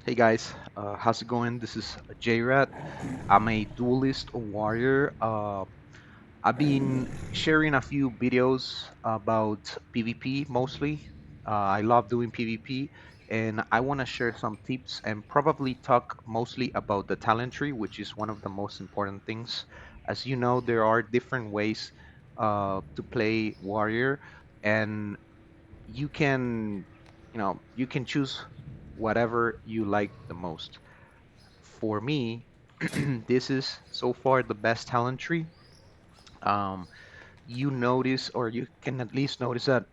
Hey guys, how's it going? This is JRat. I'm a duelist warrior. I've been sharing a few videos about PvP mostly. I love doing PvP, and I want to share some tips and probably talk mostly about the talent tree, which is one of the most important things. As you know, there are different ways to play warrior, and you can, you can choose whatever you like the most. For me, this is so far the best talent tree. Um, you notice, or you can at least notice that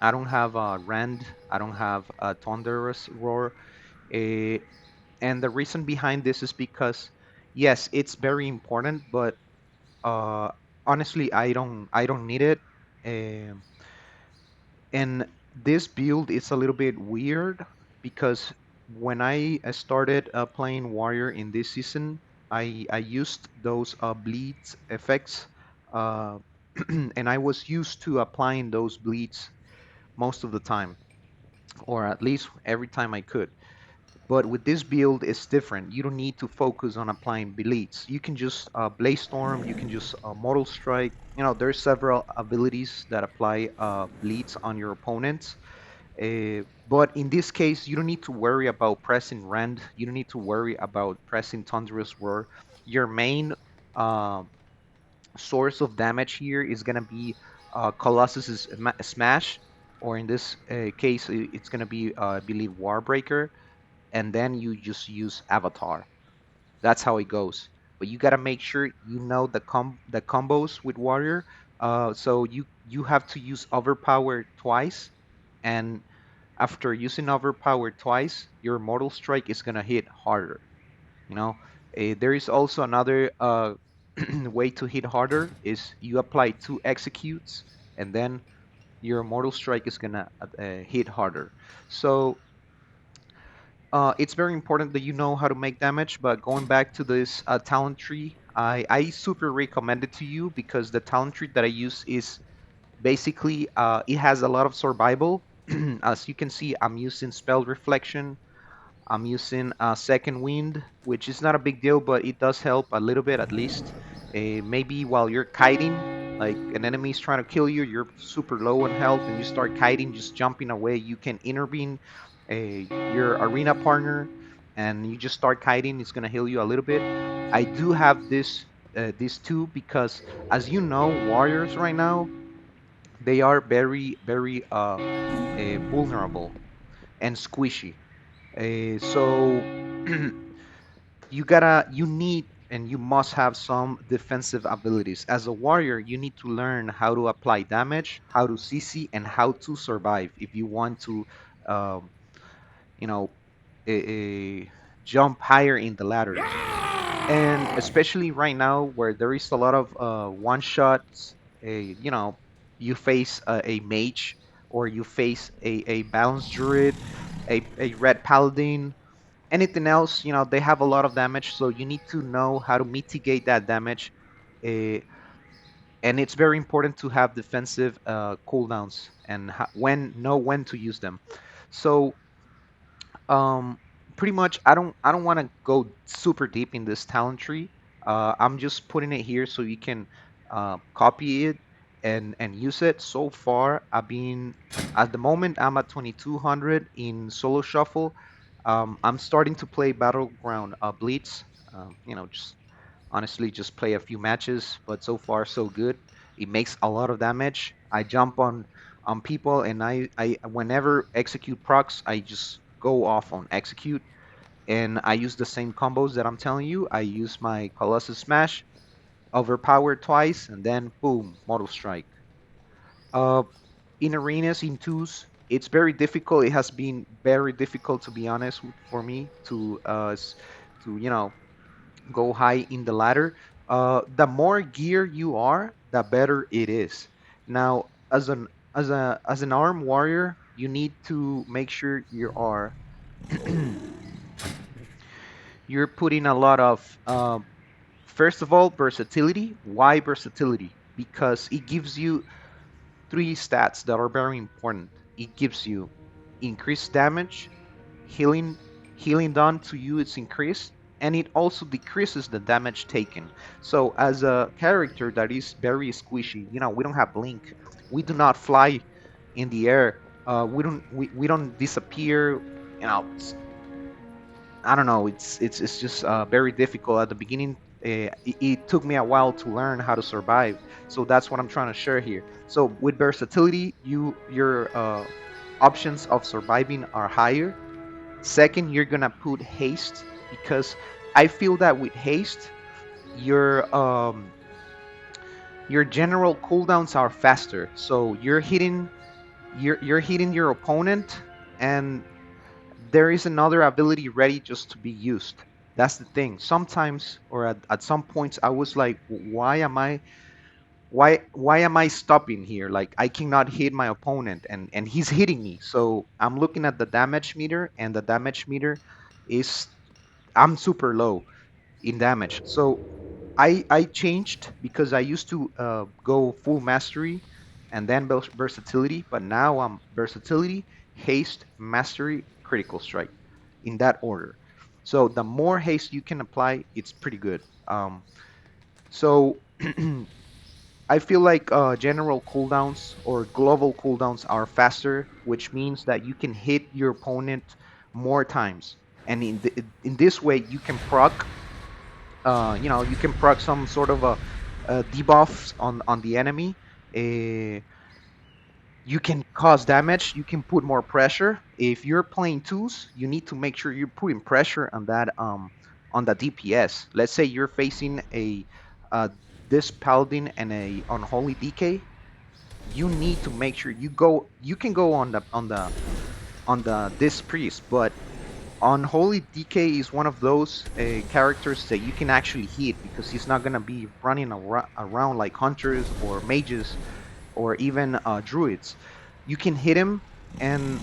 I don't have a Rend, I don't have a Thunderous Roar. eh, and the reason behind this is because, yes, it's very important, but uh, honestly, I don't need it. Um and this build is a little bit weird because when I started playing Warrior in this season, I used those bleeds effects, uh, and I was used to applying those bleeds most of the time, or at least every time I could. But with this build, it's different. You don't need to focus on applying bleeds. You can just Blaze Storm, you can just Mortal Strike. There's several abilities that apply bleeds on your opponents, but in this case, you don't need to worry about pressing Rend. You don't need to worry about pressing Thunderous Roar. Your main uh, source of damage here is going to be Colossus's Smash, or in this case, it's going to be, I believe, Warbreaker, and then you just use Avatar. That's how it goes. But you gotta make sure you know the combos with Warrior. So you have to use Overpower twice, and after using Overpower twice, your Mortal Strike is gonna hit harder. You know, there is also another way to hit harder is you apply two executes, and then your Mortal Strike is gonna hit harder. So it's very important that you know how to make damage. But going back to this talent tree, I super recommend it to you because the talent tree that I use is basically it has a lot of survival. As you can see, I'm using spell reflection. I'm using second wind, which is not a big deal, but it does help a little bit at least. Maybe while you're kiting, like an enemy is trying to kill you, you're super low on health, and you start kiting, just jumping away. You can intervene your arena partner, and you just start kiting. It's gonna heal you a little bit. I do have this too because, as you know, warriors right now they are very very vulnerable and squishy. So you need and you must have some defensive abilities. As a warrior, you need to learn how to apply damage, how to CC, and how to survive if you want to, um, you know, a jump higher in the ladder. And especially right now, where there is a lot of one shots, you face a mage, or you face a balanced druid, a red paladin, anything else, they have a lot of damage, so you need to know how to mitigate that damage. uh, and it's very important to have defensive cooldowns and when to use them. So um, pretty much, I don't want to go super deep in this talent tree. I'm just putting it here so you can copy it and use it. So far, at the moment I'm at 2200 in solo shuffle. I'm starting to play battleground Blitz. Just honestly just play a few matches, but so far so good. It makes a lot of damage. I jump on people, and I whenever execute procs, I just go off on execute, and I use the same combos that I'm telling you. I use my Colossus Smash, overpower twice, and then boom, Mortal Strike. Uh, in arenas in twos, it's very difficult. It has been very difficult, to be honest, for me to go high in the ladder. The more gear you are, the better it is. Now, as an arm warrior, you need to make sure you are you're putting a lot of first of all versatility. Why versatility? Because it gives you three stats that are very important. It gives you increased damage, healing healing done to you is increased, and it also decreases the damage taken. So as a character that is very squishy, we don't have blink, we do not fly in the air, we don't disappear. I don't know. It's just very difficult at the beginning. It took me a while to learn how to survive. So that's what I'm trying to share here. So with versatility, your options of surviving are higher. Second, you're gonna put haste, because I feel that with haste, your your general cooldowns are faster. So you're hitting your opponent, and there is another ability ready just to be used. That's the thing. Sometimes, or at some points, I was like, why am I stopping here? Like, I cannot hit my opponent, and he's hitting me. So I'm looking at the damage meter, and the damage meter is, I'm super low in damage. So I changed, because I used to go full mastery and then versatility, but now I'm versatility, haste, mastery, critical strike, in that order. So the more haste you can apply, it's pretty good. So I feel like general cooldowns or global cooldowns are faster, which means that you can hit your opponent more times, and in this way you can proc you can proc some sort of a debuffs on the enemy. Uh, you can cause damage. You can put more pressure. If you're playing twos, you need to make sure you're putting pressure on the DPS. Let's say you're facing a this paladin and a unholy DK. You need to make sure you go. You can go on the this priest, but Unholy DK is one of those characters that you can actually hit, because he's not gonna be running around like hunters or mages or even druids. You can hit him, and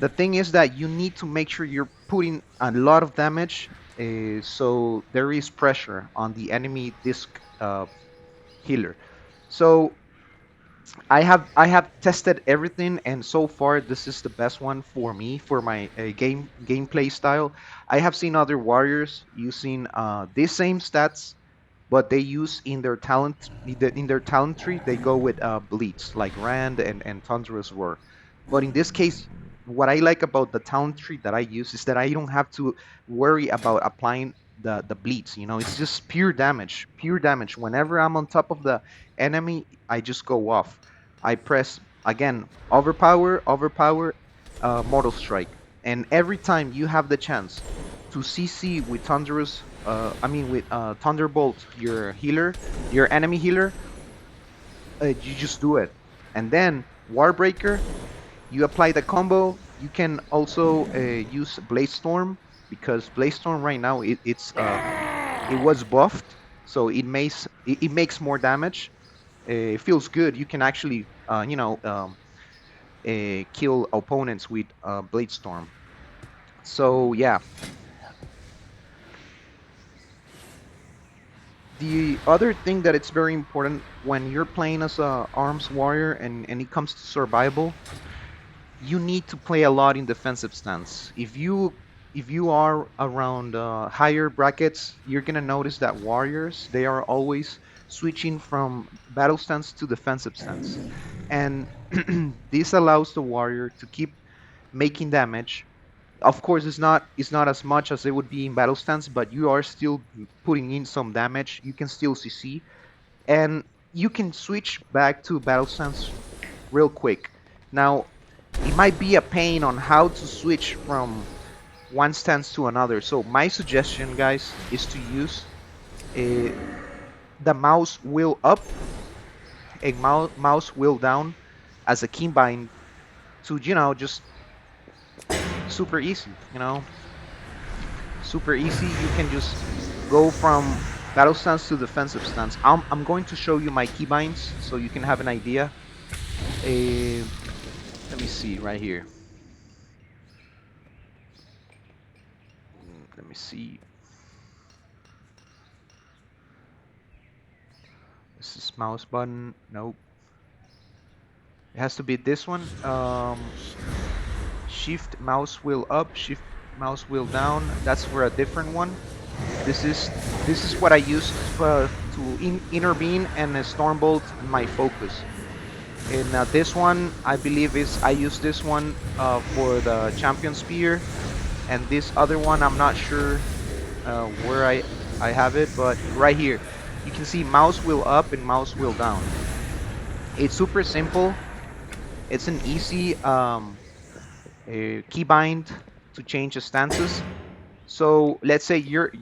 the thing is that you need to make sure you're putting a lot of damage, so there is pressure on the enemy disc healer. So I have tested everything, and so far this is the best one for me for my gameplay style. I have seen other warriors using these same stats, but they use in their talent tree they go with bleeds like Rand and Thunderous Roar. But in this case, what I like about the talent tree that I use is that I don't have to worry about applying the bleeds. It's just pure damage, pure damage. Whenever I'm on top of the enemy, I just go off. I press again, overpower, Mortal Strike, and every time you have the chance to CC with Thunderous, with Thunderbolt, your enemy healer, you just do it. And then Warbreaker, you apply the combo. You can also use Blaze Storm, because Blaze Storm right now it was buffed, so it makes more damage. It feels good. You can actually kill opponents with Blade Storm. So yeah, the other thing that it's very important when you're playing as a arms warrior and it comes to survival, you need to play a lot in defensive stance. If you are around higher brackets, you're gonna notice that warriors, they are always switching from battle stance to defensive stance, and this allows the warrior to keep making damage. Of course, it's not as much as it would be in battle stance, but you are still putting in some damage. You can still CC, and you can switch back to battle stance real quick. Now, it might be a pain on how to switch from one stance to another. So my suggestion, guys, is to use uh, the mouse wheel up and mouse wheel down as a keybind to just super easy. Super easy. You can just go from battle stance to defensive stance. I'm going to show you my keybinds so you can have an idea. Uh, Let me see right here. Let me see. This is mouse button. Nope. It has to be this one. Shift mouse wheel up. Shift. mouse wheel down. That's for a different one. This is what I use to intervene and Stormbolt my focus. And this one, I believe, is I use this one for the champion spear, and this other one, I'm not sure where I have it, but right here, you can see mouse wheel up and mouse wheel down. It's super simple. It's an easy keybind to change the stances. So let's say you're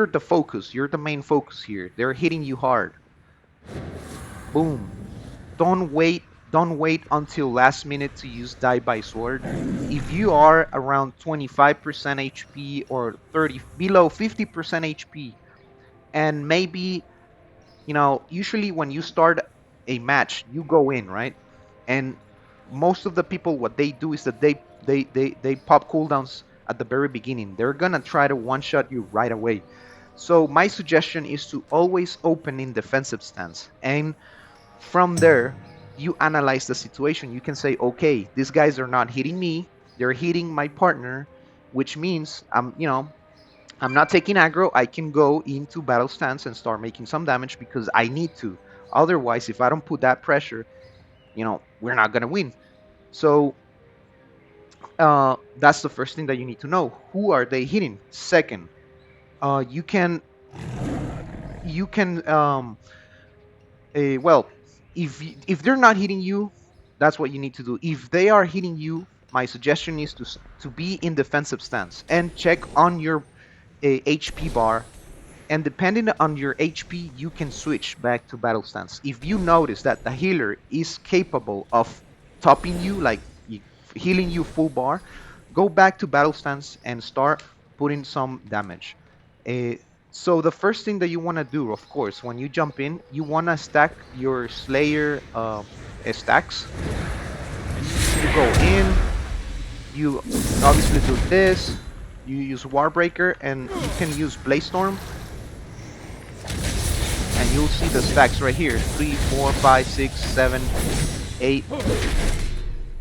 the focus, you're the main focus here. They're hitting you hard. Boom. Don't wait until last minute to use die by sword. If you are around 25% HP or 30 below 50% HP, and maybe, you know, usually when you start a match, you go in, right? And most of the people, what they do is that they pop cooldowns at the very beginning. They're gonna try to one shot you right away. So my suggestion is to always open in defensive stance, and from there you analyze the situation. You can say, okay, these guys are not hitting me, they're hitting my partner, which means I'm not taking aggro. I can go into battle stance and start making some damage because I need to. Otherwise, if I don't put that pressure, we're not gonna win. So that's the first thing that you need to know. Who are they hitting? Second, you can well, if they're not hitting you, that's what you need to do. If they are hitting you, my suggestion is to be in defensive stance and check on your HP bar, and depending on your HP, you can switch back to battle stance. If you notice that the healer is capable of topping you, like healing you full bar, go back to battle stance and start putting some damage. So the first thing that you want to do, of course, when you jump in, you want to stack your Slayer stacks. You go in, you obviously do this, you use Warbreaker, and you can use Blaze Storm, and you'll see the stacks right here: 3, 4, 5, 6, 7, 8,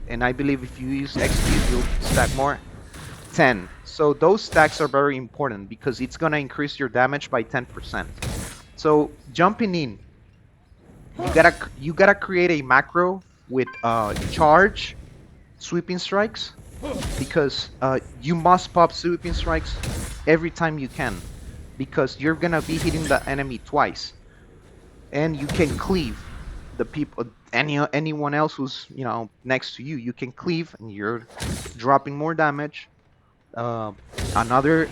and I believe if you use XP, you'll stack more. 10. So those stacks are very important because it's gonna increase your damage by 10%. So jumping in, you gotta create a macro with charge, sweeping strikes, because you must pop sweeping strikes every time you can, because you're gonna be hitting the enemy twice, and you can cleave the people, anyone else who's next to you. You can cleave, and you're dropping more damage. Uh, another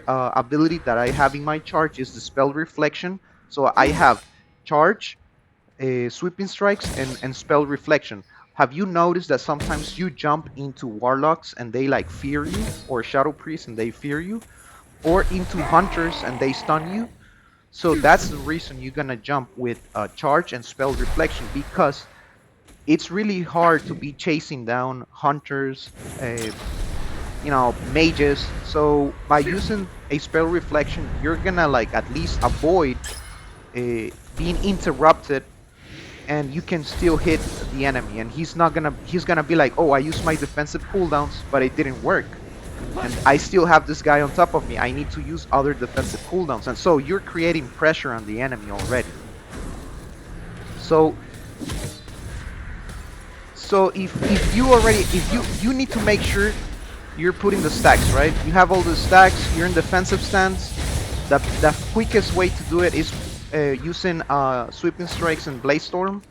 ability that I have in my charge is the spell reflection. So I have charge, sweeping strikes, and spell reflection. Have you noticed that sometimes you jump into warlocks and they like fear you, or shadow priests and they fear you, or into hunters and they stun you? So that's the reason you're gonna jump with charge and spell reflection, because it's really hard to be chasing down hunters, mages. So by using a spell reflection, you're gonna like at least avoid being interrupted, and you can still hit the enemy. And he's gonna be like, oh, I used my defensive cooldowns, but it didn't work, and I still have this guy on top of me. I need to use other defensive cooldowns, and so you're creating pressure on the enemy already. So if you need to make sure you're putting the stacks, right? You have all the stacks, you're in defensive stance. The quickest way to do it is using sweeping strikes and blaze storm,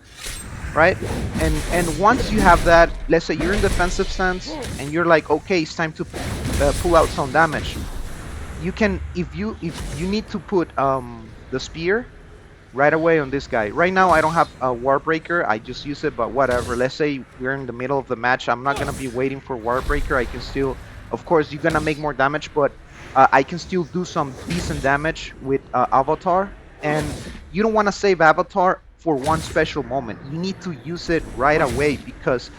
right? And once you have that, let's say you're in defensive stance and you're like, okay, it's time to pull out some damage. You can, if you need to put the spear right away on this guy. Right now I don't have a Warbreaker, I just use it, but whatever. Let's say we're in the middle of the match, I'm not gonna be waiting for Warbreaker. I can still, of course you're gonna make more damage, but I can still do some decent damage with Avatar. And you don't want to save Avatar for one special moment. You need to use it right away, because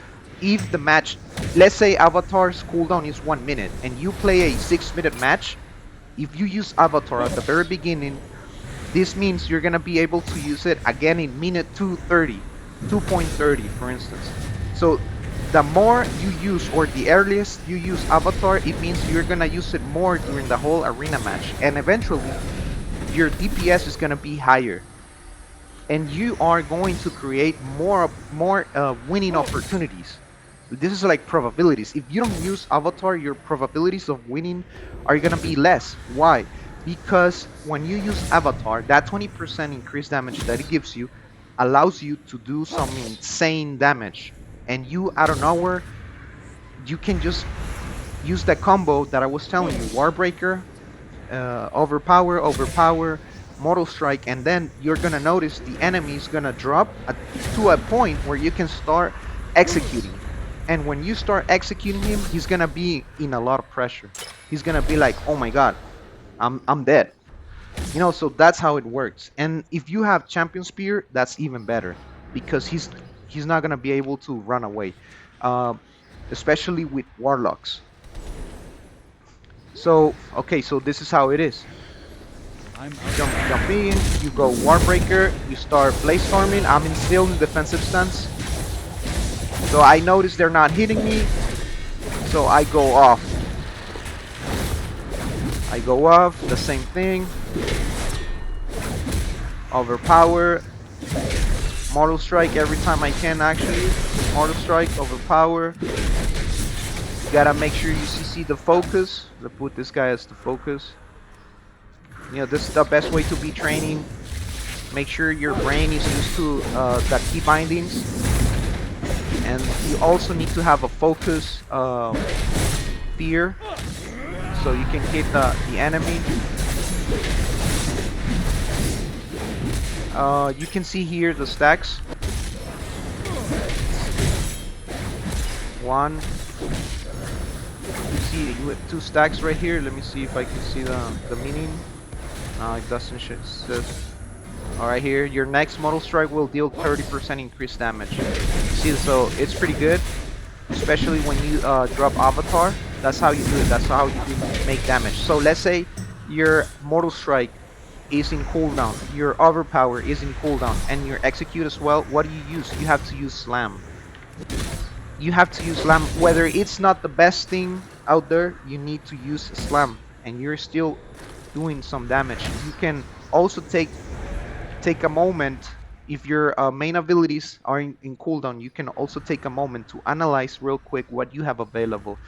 if the match, let's say Avatar's cooldown is 1 minute and you play a 6-minute match, if you use Avatar at the very beginning, this means you're gonna be able to use it again in minute 2:30, 2.30 for instance. So the more you use, or the earliest you use Avatar, it means you're gonna use it more during the whole arena match, and eventually your DPS is gonna be higher, and you are going to create more winning opportunities. This is like probabilities. If you don't use Avatar, your probabilities of winning are gonna be less. Why? Because when you use Avatar, that 20% increased damage that it gives you allows you to do some insane damage, and you out of nowhere you can just use the combo that I was telling you: Warbreaker, overpower, Mortal Strike, and then you're gonna notice the enemy is gonna drop to a point where you can start executing. And when you start executing him, he's gonna be in a lot of pressure. He's gonna be like, "Oh my God, I'm dead." So that's how it works. And if you have Champion Spear, that's even better because he's not gonna be able to run away, uh, especially with Warlocks. So okay, so this is how it is. Jump in, you go Warbreaker, you start Blaze Storming. I'm still in defensive stance. So I notice they're not hitting me, so I go off. The same thing. Overpower, Mortal Strike every time I can actually. Mortal Strike, overpower. You gotta make sure you see the focus. Let's put this guy as the focus. This is the best way to be training. Make sure your brain is used to the key bindings, and you also need to have a focus fear, so you can hit the enemy. You can see here the stacks. One. You see 2 stacks right here. Let me see if I can see the meaning. No, it doesn't. It says, alright, here, your next Mortal Strike will deal 30% increased damage. See, so it's pretty good, especially when you drop Avatar. That's how you do it. That's how you make damage. So let's say your Mortal Strike is in cooldown, your Overpower is in cooldown, and your Execute as well. What do you use? You have to use Slam. You have to use Slam. Whether it's not the best thing out there, you need to use Slam, and you're still doing some damage. You can also take a moment. If your main abilities are in cooldown, you can also take a moment to analyze real quick what you have available.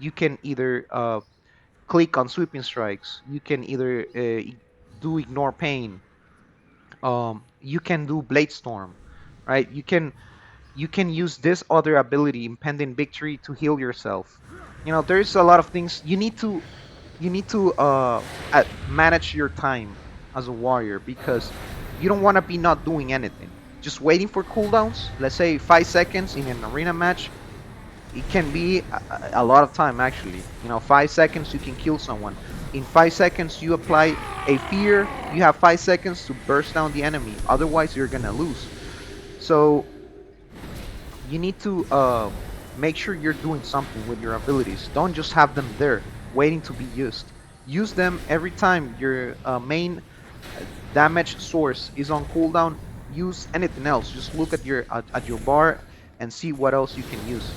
You can either click on Sweeping Strikes, you can either do Ignore Pain, you can do Blade Storm, right? You can use this other ability, Impending Victory, to heal yourself. There's a lot of things you need to manage your time as a warrior, because you don't want to be not doing anything, just waiting for cooldowns. Let's say 5 seconds in an arena match, it can be a lot of time actually. 5 seconds you can kill someone. In 5 seconds you apply a fear, you have 5 seconds to burst down the enemy, otherwise you're gonna lose. So you need to make sure you're doing something with your abilities. Don't just have them there waiting to be used. Use them every time your main damage source is on cooldown. Use anything else. Just look at your bar and see what else you can use.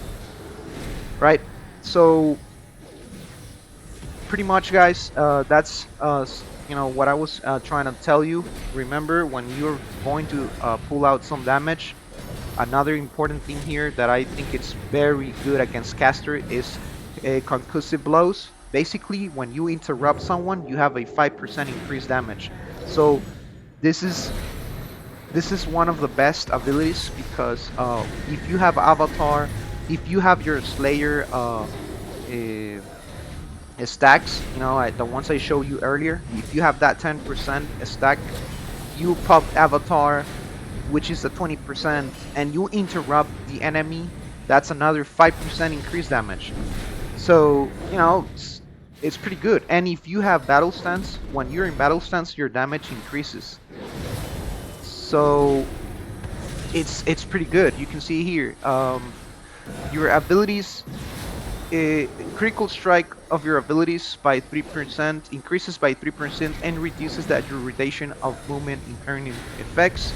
Right? So pretty much, guys, that's what I was trying to tell you. Remember, when you're going to pull out some damage, another important thing here that I think it's very good against caster is concussive blows. Basically, when you interrupt someone, you have a 5% increased damage. So this is one of the best abilities, because if you have Avatar, if you have your Slayer stacks, the ones I showed you earlier, if you have that 10% stack, you pop Avatar, which is the 20%, and you interrupt the enemy, that's another 5% increased damage. So it's pretty good. And if you have battle stance, when you're in battle stance, your damage increases. So it's pretty good. You can see here your abilities, critical strike of your abilities by 3%, increases by 3%, and reduces the duration of movement impairing effects.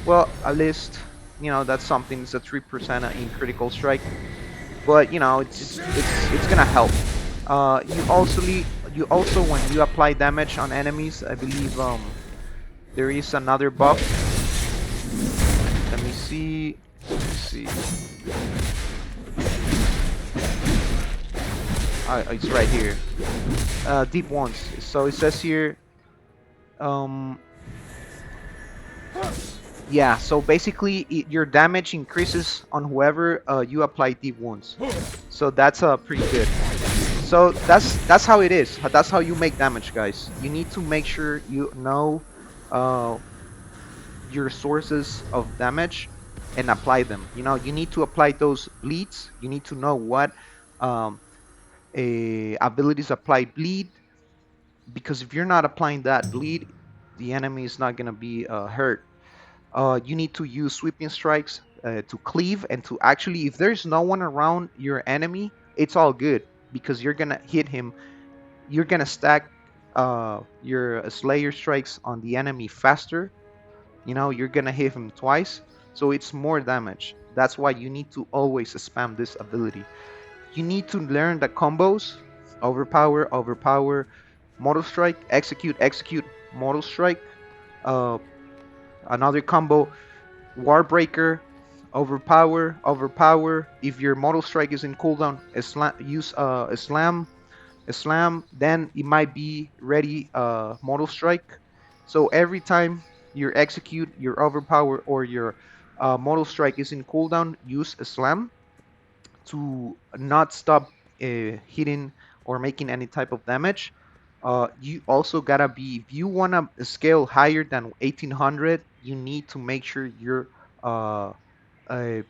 Well, at least that's something. It's a 3% in critical strike. but you know it's gonna help. You also when you apply damage on enemies, I believe there is another buff. Let me see. Let me see. It's right here. Deep ones. So it says here. Um, yeah. So basically, your damage increases on whoever you apply deep wounds. So that's pretty good. So that's how it is. That's how you make damage, guys. You need to make sure you know uh, your sources of damage and apply them. You know, you need to apply those bleeds. You need to know what um, abilities apply bleed, because if you're not applying that bleed, the enemy is not gonna be hurt. You need to use sweeping strikes to cleave and to actually, if there's no one around your enemy, it's all good because you're gonna hit him. You're gonna stack your Slayer strikes on the enemy faster. You know, you're gonna hit him twice, so it's more damage. That's why you need to always spam this ability. You need to learn the combos: overpower, overpower, mortal strike, execute, execute, mortal strike. Uh, Another combo: warbreaker, overpower, overpower. If your mortal strike is in cooldown, use a slam, then it might be ready mortal strike. So every time you execute your overpower or your mortal strike is in cooldown, use a slam to not stop hitting or making any type of damage. You also gotta be, if you wanna scale higher than 1800, you need to make sure uh, uh,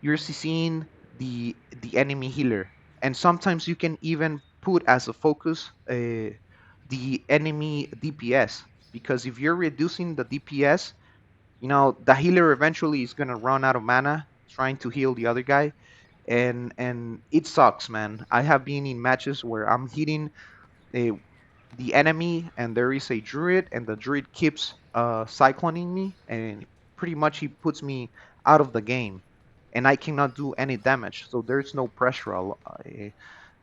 you're CCing the enemy healer, and sometimes you can even put as a focus the enemy DPS, because if you're reducing the DPS, you know the healer eventually is gonna run out of mana trying to heal the other guy, and it sucks, man. I have been in matches where I'm hitting uh, the enemy and there is a druid and the druid keeps cycloning me, and pretty much he puts me out of the game and I cannot do any damage, so there's no pressure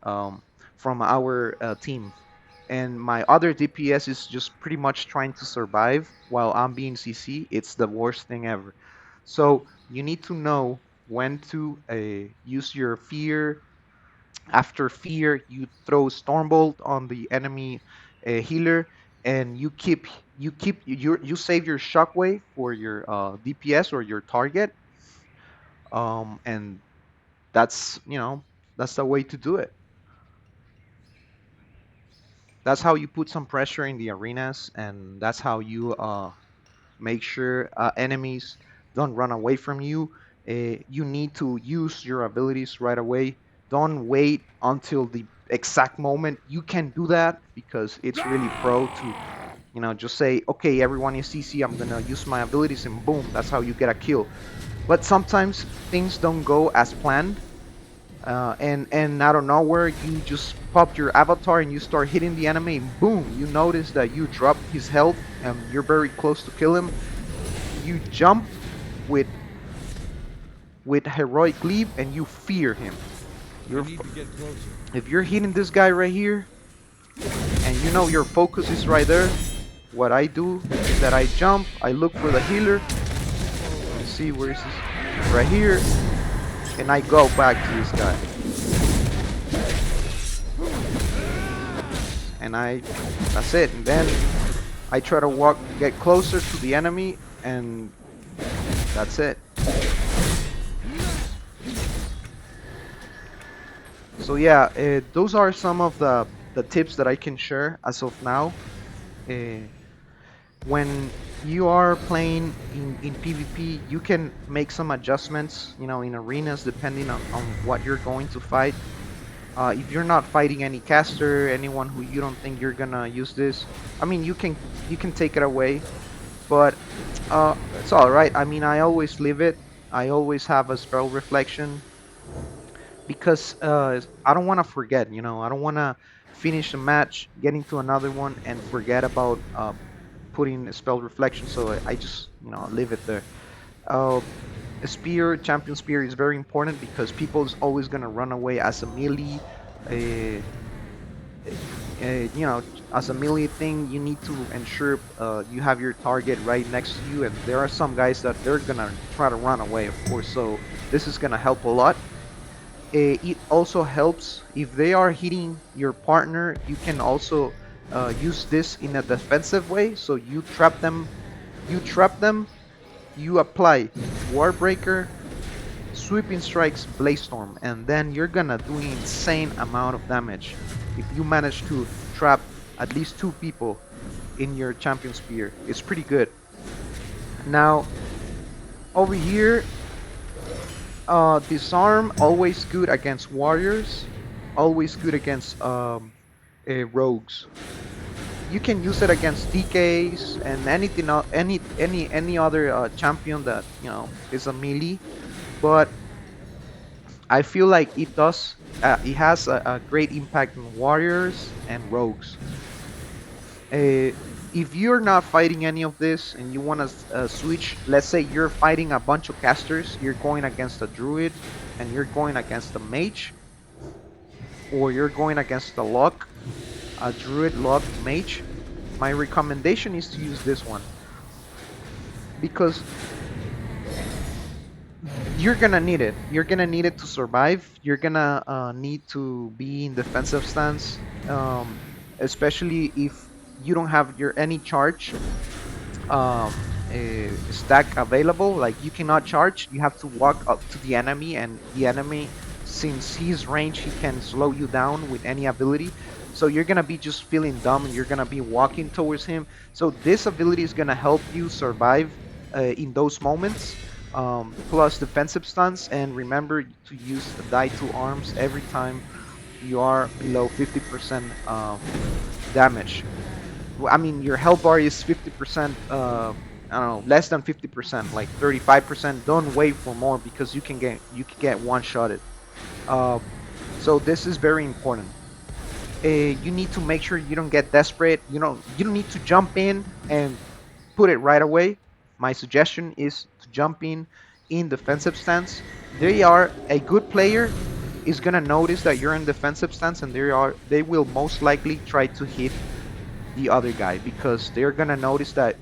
um, from our team, and my other DPS is just pretty much trying to survive while I'm being CC. It's the worst thing ever. So you need to know when to use your fear. After fear, you throw Stormbolt on the enemy healer, and you save your Shockwave for your DPS or your target, and that's that's the way to do it. That's how you put some pressure in the arenas, and that's how you make sure enemies don't run away from you. You need to use your abilities right away. Don't wait until the exact moment. You can do that because it's really pro to, just say, okay, everyone is CC, I'm gonna use my abilities, and boom, that's how you get a kill. But sometimes things don't go as planned, and out of nowhere you just pop your avatar and you start hitting the enemy, and boom, you notice that you drop his health and you're very close to kill him. You jump with heroic leap and you fear him. You're If you're hitting this guy right here and you know your focus is right there, what I do is that I jump, I look for the healer. Let's see, where is this? Right here, and I go back to this guy. And that's it. And then I try to get closer to the enemy, and that's it. So yeah, those are some of the tips that I can share as of now. When you are playing in PvP, you can make some adjustments, in arenas depending on what you're going to fight. If you're not fighting any caster, anyone who you don't think you're gonna use this, I mean, you can take it away, but it's all right. I mean, I always leave it. I always have a spell reflection because I don't want to forget. I don't want to finish a match, get into another one, and forget about putting a spell reflection. So I just leave it there. Uh, A spear, champion spear is very important because people's always gonna run away as a melee. Uh, as a melee thing, you need to ensure you have your target right next to you, and there are some guys that they're gonna try to run away, of course. So this is gonna help a lot. It also helps if they are hitting your partner. You can also use this in a defensive way. So you trap them, you apply Warbreaker, Sweeping Strikes, Blaze Storm, and then you're gonna do an insane amount of damage if you manage to trap at least 2 people in your Champion Spear. It's pretty good. Now, over here, Disarm, always good against Warriors, always good against Rogues. You can use it against DKs and anything, any other champion that is a melee, but I feel like it has a great impact on warriors and rogues. If you're not fighting any of this and you want to switch, let's say you're fighting a bunch of casters, you're going against a druid and you're going against a mage, or you're going against a druid lock mage, my recommendation is to use this one because you're gonna need it. You're gonna need it to survive. You're gonna need to be in defensive stance, especially if you don't have your any charge stack available. Like you cannot charge. You have to walk up to the enemy, and the enemy, since he's range, he can slow you down with any ability. So you're gonna be just feeling dumb, and you're gonna be walking towards him. So this ability is gonna help you survive in those moments. Plus defensive stunts, and remember to use the die 2 arms every time you are below 50% damage. I mean, your health bar is 50%, I don't know, less than 50%, like 35%. Don't wait for more because you can get one-shotted. So this is very important. You need to make sure you don't get desperate. You don't need to jump in and put it right away. My suggestion is to jump in defensive stance. They are a good player is gonna notice that you're in defensive stance, and they will most likely try to hit the other guy because they're gonna notice that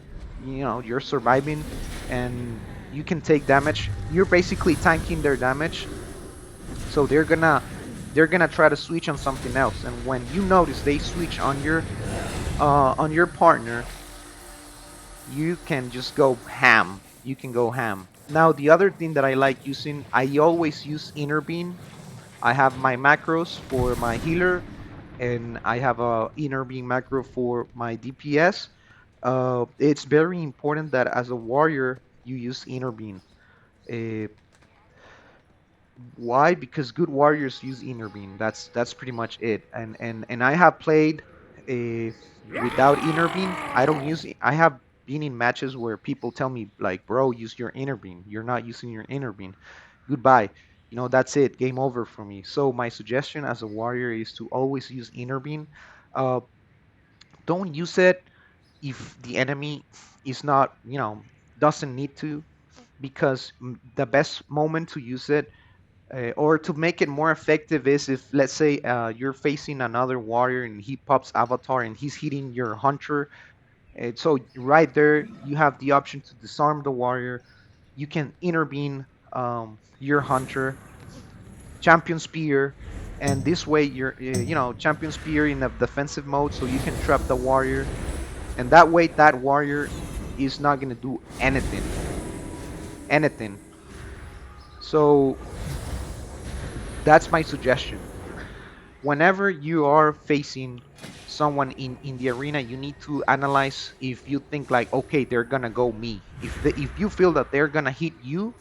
you're surviving and you can take damage. You're basically tanking their damage, so they're gonna try to switch on something else. And when you notice they switch on your partner, you can just go ham. You can go ham. Now the other thing that I like using, I always use Inner Beam. I have my macros for my healer, and I have a Inner Beam macro for my DPS. It's very important that as a warrior you use Inner Beam. Uh, why? Because good warriors use Inner Beam. That's pretty much it. And I have played without Inner Beam. I don't use it. I have been in matches where people tell me like, bro, use your Inner Beam. You're not using your Inner Beam. Goodbye. That's it. Game over for me. So my suggestion as a warrior is to always use Inner Beam. Uh, don't use it if the enemy is not, doesn't need to, because the best moment to use it or to make it more effective is if, let's say, you're facing another warrior and he pops avatar and he's hitting your hunter. So right there, you have the option to disarm the warrior. You can intervene your hunter, champion spear, and this way you're, champion spear in a defensive mode, so you can trap the warrior, and that way that warrior is not gonna do anything. So that's my suggestion. Whenever you are facing someone in the arena, you need to analyze if you think like, okay, they're gonna go me. If you feel that they're gonna hit you,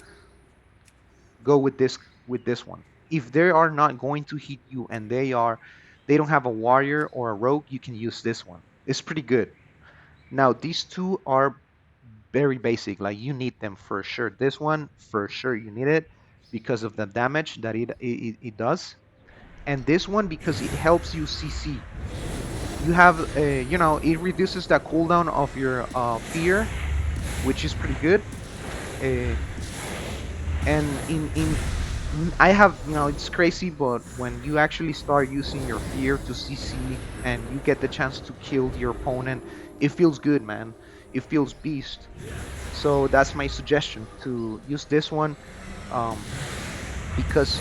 go with this one. If they are not going to hit you and they don't have a warrior or a rogue, you can use this one. It's pretty good. Now these two are very basic, like you need them for sure. This one for sure you need it because of the damage that it does, and this one because it helps you CC. You have it reduces the cooldown of your fear, which is pretty good. uh, And I have, it's crazy, but when you actually start using your fear to CC and you get the chance to kill your opponent, it feels good, man. It feels beast. So that's my suggestion, to use this one, um, because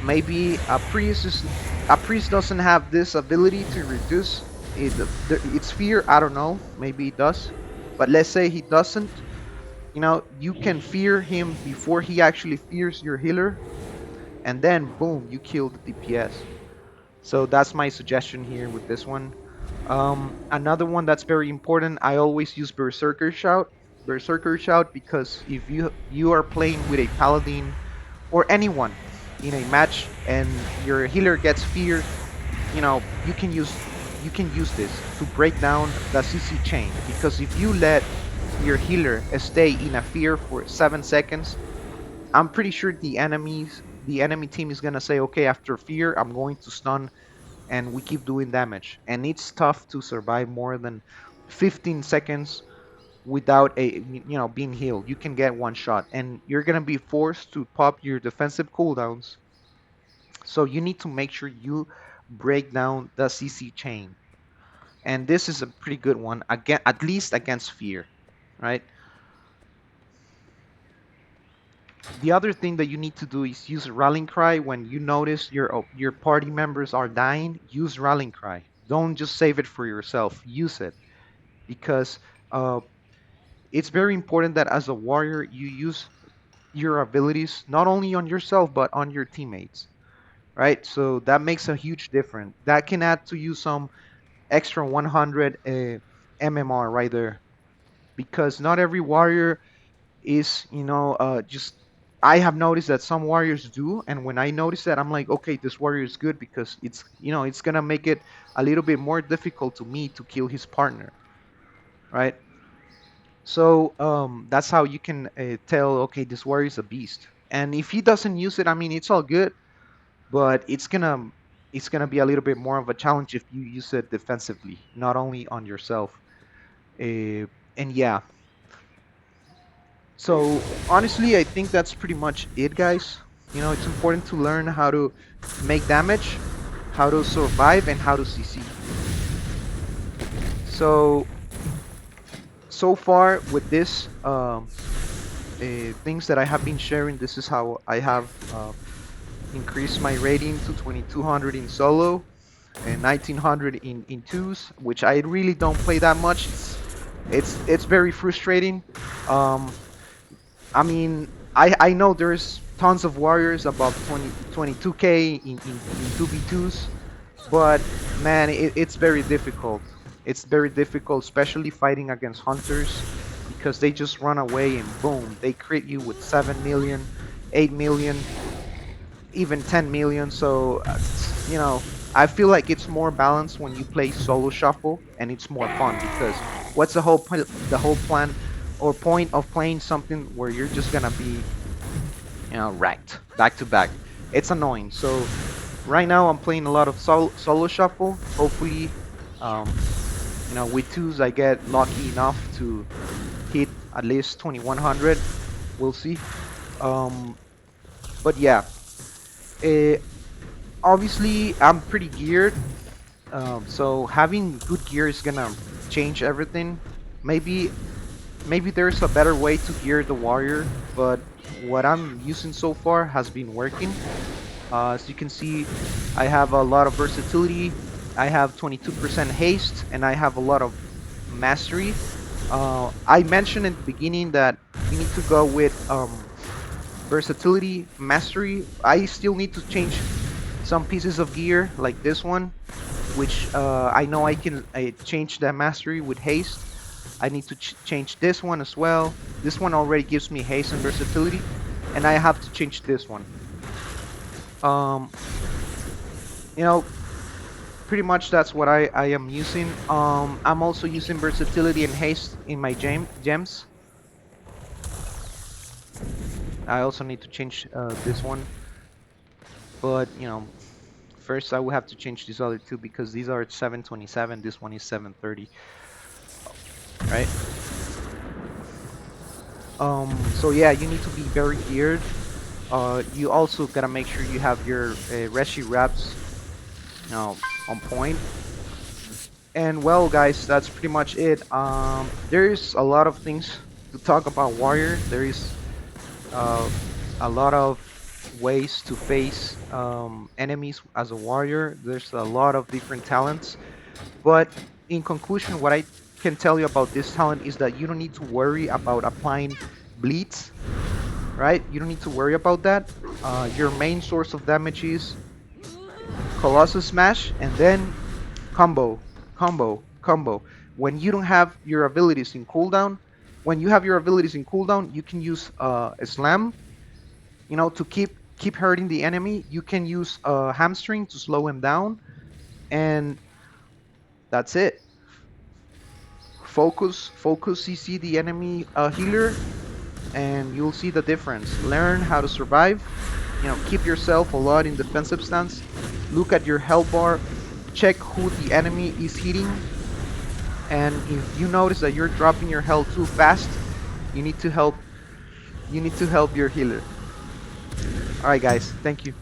maybe a priest doesn't have this ability to reduce its fear. I don't know. Maybe he does, but let's say he doesn't. You can fear him before he actually fears your healer, and then boom, you kill the DPS. So that's my suggestion here with this one. Another one that's very important, I always use Berserker Shout. Berserker Shout, because if you are playing with a paladin or anyone in a match and your healer gets feared, you can use this to break down the CC chain. Because if you let your healer stay in a fear for 7 seconds, I'm pretty sure the enemy team is gonna say, okay, after fear, I'm going to stun, and we keep doing damage. And it's tough to survive more than 15 seconds without being healed. You can get one shot, and you're gonna be forced to pop your defensive cooldowns. So you need to make sure you break down the CC chain. And this is a pretty good one, again, at least against fear, right? The other thing that you need to do is use rallying cry when you notice your party members are dying. Use rallying cry. Don't just save it for yourself. Use it, because uh, it's very important that as a warrior you use your abilities not only on yourself but on your teammates, right? So that makes a huge difference. That can add to you some extra 100 MMR right there, because not every warrior is, just, I have noticed that some warriors do, and when I notice that, I'm like, okay, this warrior is good, because it's gonna make it a little bit more difficult to me to kill his partner, right? So that's how you can tell, okay, this warrior is a beast. And if he doesn't use it, I mean, it's all good, but it's gonna be a little bit more of a challenge if you use it defensively, not only on yourself. And yeah, so honestly, I think that's pretty much it, guys. It's important to learn how to make damage, how to survive, and how to CC. So far with this things that I have been sharing, this is how I have increased my rating to 2200 in solo and 1900 in twos, which I really don't play that much. It's very frustrating. Um, I mean, I know there's tons of warriors above 22k in 2v2s, but man, it's very difficult. It's very difficult, especially fighting against hunters, because they just run away and boom, they crit you with 7 million, 8 million, even 10 million. So, I feel like it's more balanced when you play solo shuffle, and it's more fun, because what's the whole plan or point of playing something where you're just gonna be, racked back to back? It's annoying. So right now I'm playing a lot of solo shuffle. Hopefully, um, with twos I get lucky enough to hit at least 2100. We'll see. Um, but yeah, uh, obviously I'm pretty geared. So having good gear is gonna change everything. Maybe maybe there's a better way to gear the warrior, but what I'm using so far has been working. As you can see, I have a lot of versatility. I have 22% haste, and I have a lot of mastery. I mentioned in the beginning that you need to go with versatility, mastery. I still need to change some pieces of gear like this one, which I know I can change that mastery with haste. I need to change this one as well. This one already gives me haste and versatility, and I have to change this one. Um, you know, Pretty much that's what I am using. I'm also using versatility and haste in my gems. I also need to change this one, but first I will have to change these other two, because these are at 727. This one is 730, right? So yeah, you need to be very geared. You also gotta make sure you have your Reshi reps on point. And well, guys, that's pretty much it. There's a lot of things to talk about Warrior. There is uh, a lot of ways to face enemies as a warrior. There's a lot of different talents. But in conclusion, what I can tell you about this talent is that you don't need to worry about applying bleeds, right? You don't need to worry about that. Your main source of damage is Colossus Smash and then combo, combo. When you don't have your abilities in cooldown, when you have your abilities in cooldown, you can use a slam, to keep hurting the enemy. You can use a hamstring to slow him down, and that's it. Focus CC the enemy healer, and you'll see the difference. Learn how to survive. Keep yourself a lot in defensive stance. Look at your health bar. Check who the enemy is hitting, and if you notice that you're dropping your health too fast, you need to help. You need to help your healer. All right, guys. Thank you.